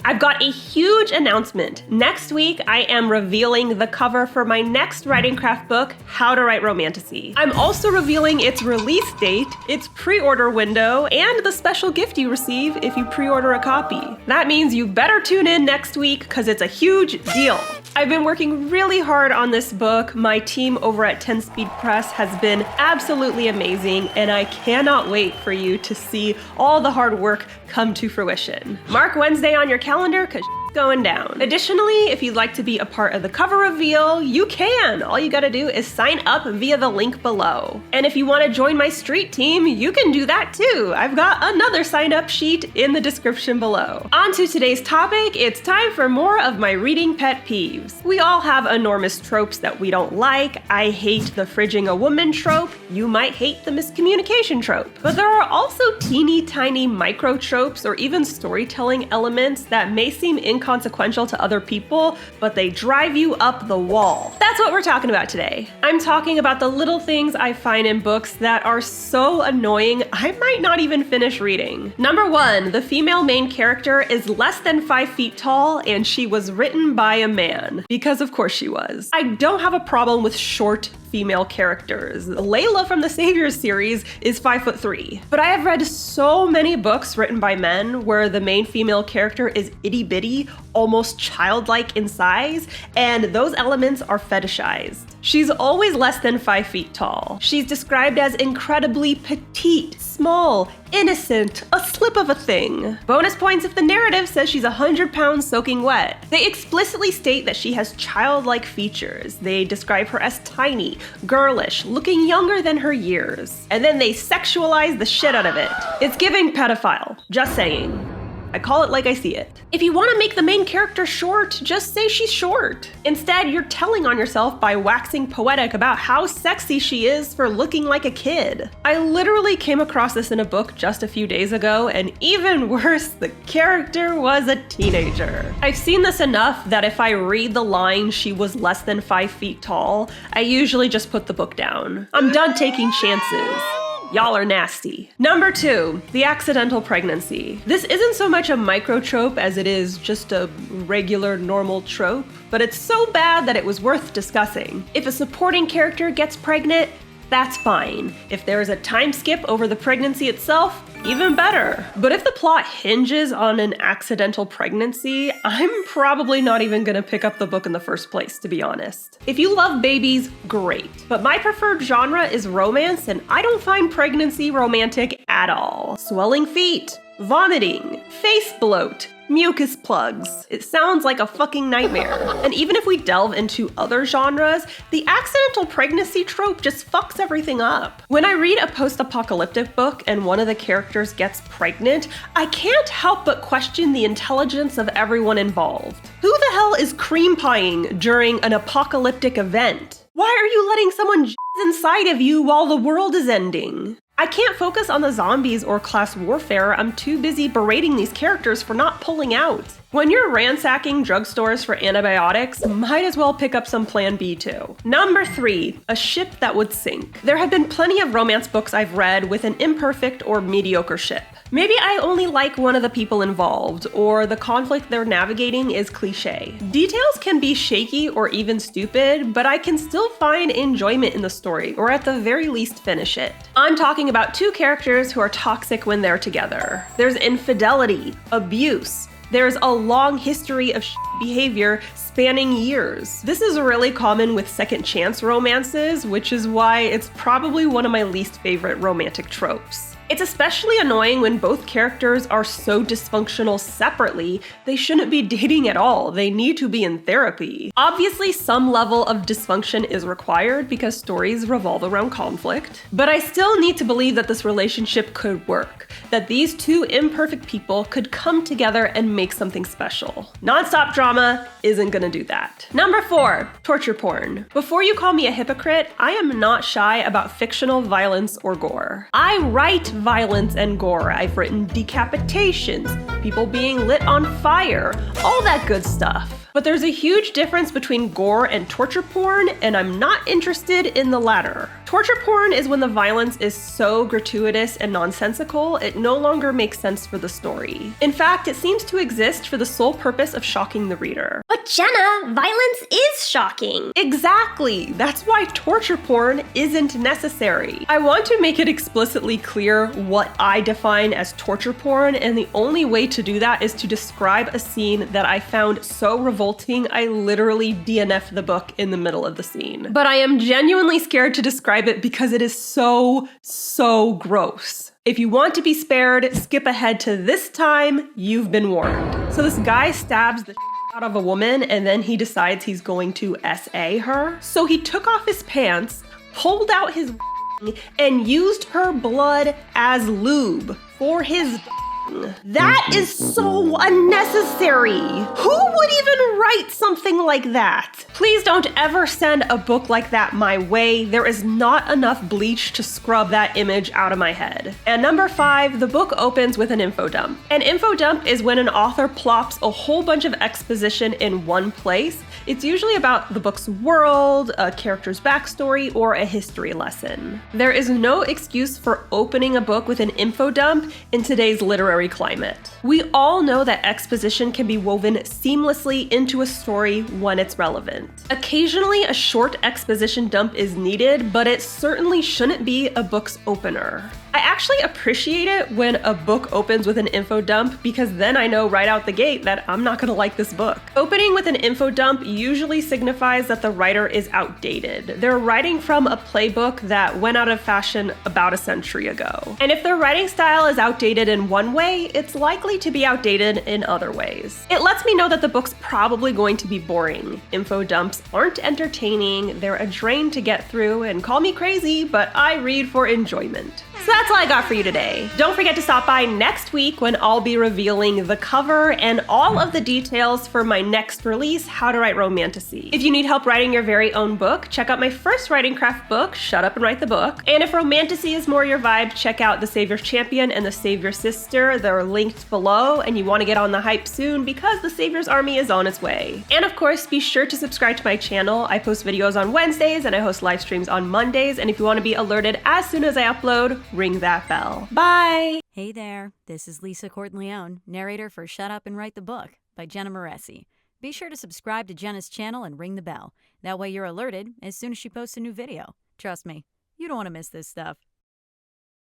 I've got a huge announcement. Next week, I am revealing the cover for my next writing craft book, How to Write Romantasy. I'm also revealing its release date, its pre-order window, and the special gift you receive if you pre-order a copy. That means you better tune in next week because it's a huge deal. I've been working really hard on this book. My team over at 10 Speed Press has been absolutely amazing, and I cannot wait for you to see all the hard work come to fruition. Mark Wednesday on your calendar because going down. Additionally, if you'd like to be a part of the cover reveal, you can. All you gotta do is sign up via the link below. And if you want to join my street team, you can do that too. I've got another sign up sheet in the description below. On to today's topic, it's time for more of my reading pet peeves. We all have enormous tropes that we don't like. I hate the fridging a woman trope. You might hate the miscommunication trope. But there are also teeny tiny micro tropes or even storytelling elements that may seem inconsequential to other people, but they drive you up the wall. That's what we're talking about today. I'm talking about the little things I find in books that are so annoying I might not even finish reading. Number 1, the female main character is less than 5 feet tall and she was written by a man. Because of course she was. I don't have a problem with short female characters. Layla from the Saviors series is 5'3". But I have read so many books written by men where the main female character is itty bitty, almost childlike in size, and those elements are fetishized. She's always less than 5 feet tall. She's described as incredibly petite, small, innocent, a slip of a thing. Bonus points if the narrative says she's 100 pounds soaking wet. They explicitly state that she has childlike features. They describe her as tiny, girlish, looking younger than her years. And then they sexualize the shit out of it. It's giving pedophile. Just saying. I call it like I see it. If you want to make the main character short, just say she's short. Instead, you're telling on yourself by waxing poetic about how sexy she is for looking like a kid. I literally came across this in a book just a few days ago, and even worse, the character was a teenager. I've seen this enough that if I read the line she was less than 5 feet tall, I usually just put the book down. I'm done taking chances. Y'all are nasty. Number 2, the accidental pregnancy. This isn't so much a micro trope as it is just a regular normal trope, but it's so bad that it was worth discussing. If a supporting character gets pregnant, that's fine. If there is a time skip over the pregnancy itself, even better. But if the plot hinges on an accidental pregnancy, I'm probably not even gonna pick up the book in the first place, to be honest. If you love babies, great. But my preferred genre is romance, and I don't find pregnancy romantic at all. Swelling feet, vomiting, face bloat, mucus plugs. It sounds like a fucking nightmare. And even if we delve into other genres, the accidental pregnancy trope just fucks everything up. When I read a post-apocalyptic book and one of the characters gets pregnant, I can't help but question the intelligence of everyone involved. Who the hell is cream pieing during an apocalyptic event? Why are you letting someone jizz inside of you while the world is ending? I can't focus on the zombies or class warfare. I'm too busy berating these characters for not pulling out. When you're ransacking drugstores for antibiotics, might as well pick up some Plan B too. Number 3, a ship that would sink. There have been plenty of romance books I've read with an imperfect or mediocre ship. Maybe I only like one of the people involved, or the conflict they're navigating is cliche. Details can be shaky or even stupid, but I can still find enjoyment in the story, or at the very least finish it. I'm talking about 2 characters who are toxic when they're together. There's infidelity, abuse. There's a long history of behavior spanning years. This is really common with second chance romances, which is why it's probably one of my least favorite romantic tropes. It's especially annoying when both characters are so dysfunctional separately, they shouldn't be dating at all. They need to be in therapy. Obviously, some level of dysfunction is required because stories revolve around conflict, but I still need to believe that this relationship could work, that these 2 imperfect people could come together and make something special. Non-stop drama isn't gonna do that. Number 4, torture porn. Before you call me a hypocrite, I am not shy about fictional violence or gore. I write violence and gore. I've written decapitations, people being lit on fire, all that good stuff. But there's a huge difference between gore and torture porn, and I'm not interested in the latter. Torture porn is when the violence is so gratuitous and nonsensical, it no longer makes sense for the story. In fact, it seems to exist for the sole purpose of shocking the reader. But Jenna, violence is shocking. Exactly! That's why torture porn isn't necessary. I want to make it explicitly clear what I define as torture porn, and the only way to do that is to describe a scene that I found so revolting I literally DNF'd the book in the middle of the scene. But I am genuinely scared to describe it because it is so gross. If you want to be spared, skip ahead to this time, you've been warned. So this guy stabs the out of a woman and then he decides he's going to SA her. So he took off his pants, pulled out his and used her blood as lube for his. That is so unnecessary. Who would even write something like that? Please don't ever send a book like that my way. There is not enough bleach to scrub that image out of my head. And number 5, the book opens with an info dump. An info dump is when an author plops a whole bunch of exposition in one place. It's usually about the book's world, a character's backstory, or a history lesson. There is no excuse for opening a book with an info dump in today's literary climate. We all know that exposition can be woven seamlessly into a story when it's relevant. Occasionally, a short exposition dump is needed, but it certainly shouldn't be a book's opener. I actually appreciate it when a book opens with an info dump because then I know right out the gate that I'm not gonna like this book. Opening with an info dump usually signifies that the writer is outdated. They're writing from a playbook that went out of fashion about a century ago. And if their writing style is outdated in one way, it's likely to be outdated in other ways. It lets me know that the book's probably going to be boring. Info dumps aren't entertaining, they're a drain to get through, and call me crazy, but I read for enjoyment. So that's all I got for you today. Don't forget to stop by next week when I'll be revealing the cover and all of the details for my next release, How to Write Romantasy. If you need help writing your very own book, check out my first writing craft book, Shut Up and Write the Book. And if romantasy is more your vibe, check out The Savior's Champion and The Savior's Sister. They're linked below, and you want to get on the hype soon because The Savior's Army is on its way. And of course, be sure to subscribe to my channel. I post videos on Wednesdays and I host live streams on Mondays. And if you want to be alerted as soon as I upload, ring that bell. Bye! Hey there, this is Lisa Corton-Leone, narrator for Shut Up and Write the Book by Jenna Moreci. Be sure to subscribe to Jenna's channel and ring the bell. That way you're alerted as soon as she posts a new video. Trust me, you don't want to miss this stuff.